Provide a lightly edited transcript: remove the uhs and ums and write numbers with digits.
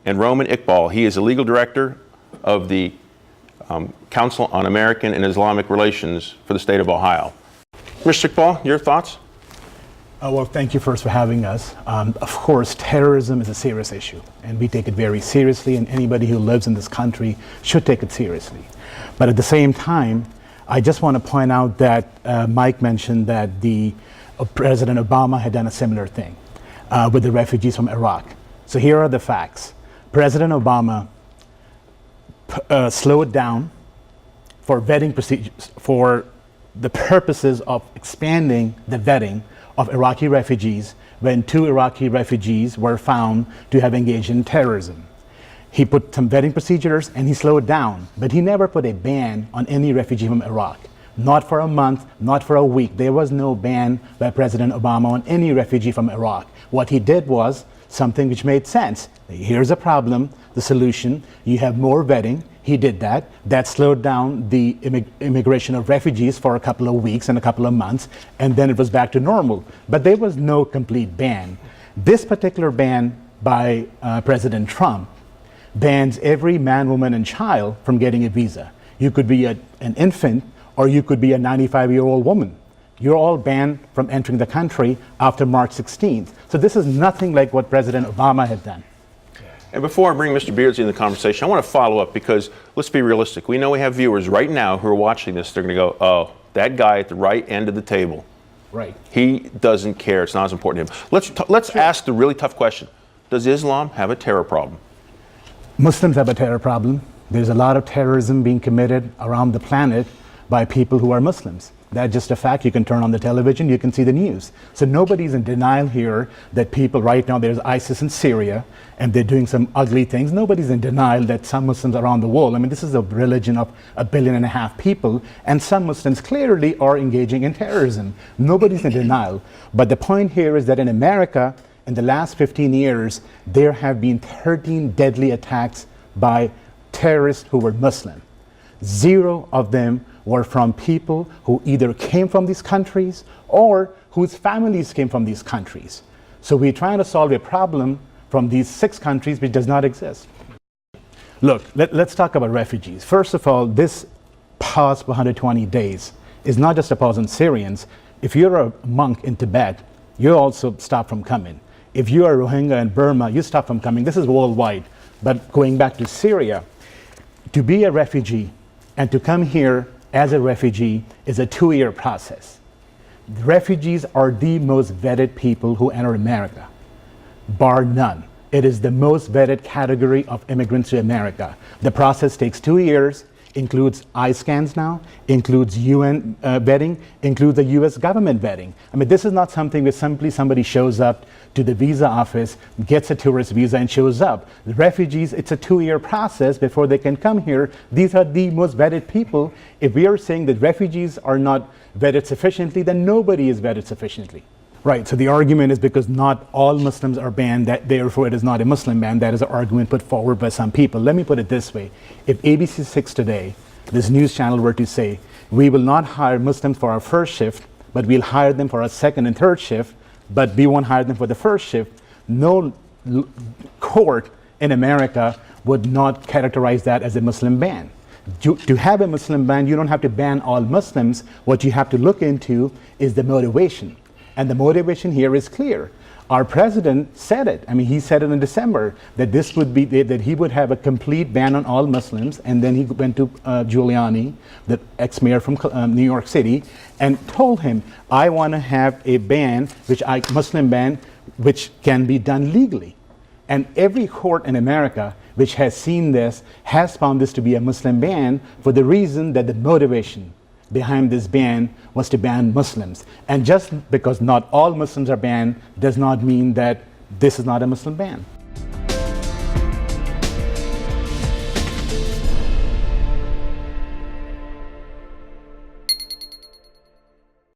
and Romin Iqbal. He is a legal director of the Council on American and Islamic Relations for the state of Ohio. Mr. Iqbal, your thoughts? Well, thank you first for having us. Of course, terrorism is a serious issue, and we take it very seriously, and anybody who lives in this country should take it seriously. But at the same time, I just want to point out that Mike mentioned that President Obama had done a similar thing with the refugees from Iraq. So here are the facts. President Obama slowed down for vetting procedures for the purposes of expanding the vetting of Iraqi refugees when 2 Iraqi refugees were found to have engaged in terrorism. He put some vetting procedures and he slowed down, but he never put a ban on any refugee from Iraq. Not for a month, not for a week. There was no ban by President Obama on any refugee from Iraq. What he did was something which made sense. Here's a problem, the solution, you have more vetting. He did that. That slowed down the immigration of refugees for a couple of weeks and a couple of months, and then it was back to normal. But there was no complete ban. This particular ban by President Trump bans every man, woman, and child from getting a visa. You could be an infant, or you could be a 95-year-old woman. You're all banned from entering the country after March 16th. So this is nothing like what President Obama had done. And before I bring Mr. Beardsley in the conversation, I want to follow up because let's be realistic. We know we have viewers right now who are watching this. They're going to go, oh, that guy at the right end of the table. Right. He doesn't care. It's not as important to him. Let's ask the really tough question. Does Islam have a terror problem? Muslims have a terror problem. There's a lot of terrorism being committed around the planet by people who are Muslims. That's just a fact. You can turn on the television, you can see the news. So nobody's in denial here that people right now, there's ISIS in Syria, and they're doing some ugly things. Nobody's in denial that some Muslims around the world, I mean, this is a religion of 1.5 billion people, and some Muslims clearly are engaging in terrorism. Nobody's in denial. But the point here is that in America, in the last 15 years, there have been 13 deadly attacks by terrorists who were Muslim. 0 of them were from people who either came from these countries or whose families came from these countries. So we're trying to solve a problem from these 6 countries which does not exist. Look, let's talk about refugees. First of all, this pause for 120 days is not just a pause on Syrians. If you're a monk in Tibet, you also stop from coming. If you are Rohingya in Burma, you stop from coming. This is worldwide. But going back to Syria, to be a refugee and to come here as a refugee is a 2-year process. The refugees are the most vetted people who enter America, bar none. It is the most vetted category of immigrants to America. The process takes 2 years, includes eye scans now, includes UN vetting, includes the US government vetting. I mean, this is not something where simply somebody shows up to the visa office, gets a tourist visa and shows up. The refugees, it's a 2-year process before they can come here. These are the most vetted people. If we are saying that refugees are not vetted sufficiently, then nobody is vetted sufficiently. Right, so the argument is because not all Muslims are banned, that therefore it is not a Muslim ban. That is an argument put forward by some people. Let me put it this way. If ABC6 today, this news channel, were to say, we will not hire Muslims for our first shift, but we'll hire them for our second and third shift, but we won't hire them for the first shift, no court in America would not characterize that as a Muslim ban. To have a Muslim ban, you don't have to ban all Muslims. What you have to look into is the motivation. And the motivation here is clear. Our president said it. I mean, he said it in December that this would be, that he would have a complete ban on all Muslims. And then he went to Giuliani, the ex-mayor from New York City, and told him, I want to have a ban, Muslim ban, which can be done legally. And every court in America which has seen this has found this to be a Muslim ban for the reason that the motivation behind this ban was to ban Muslims. And just because not all Muslims are banned does not mean that this is not a Muslim ban.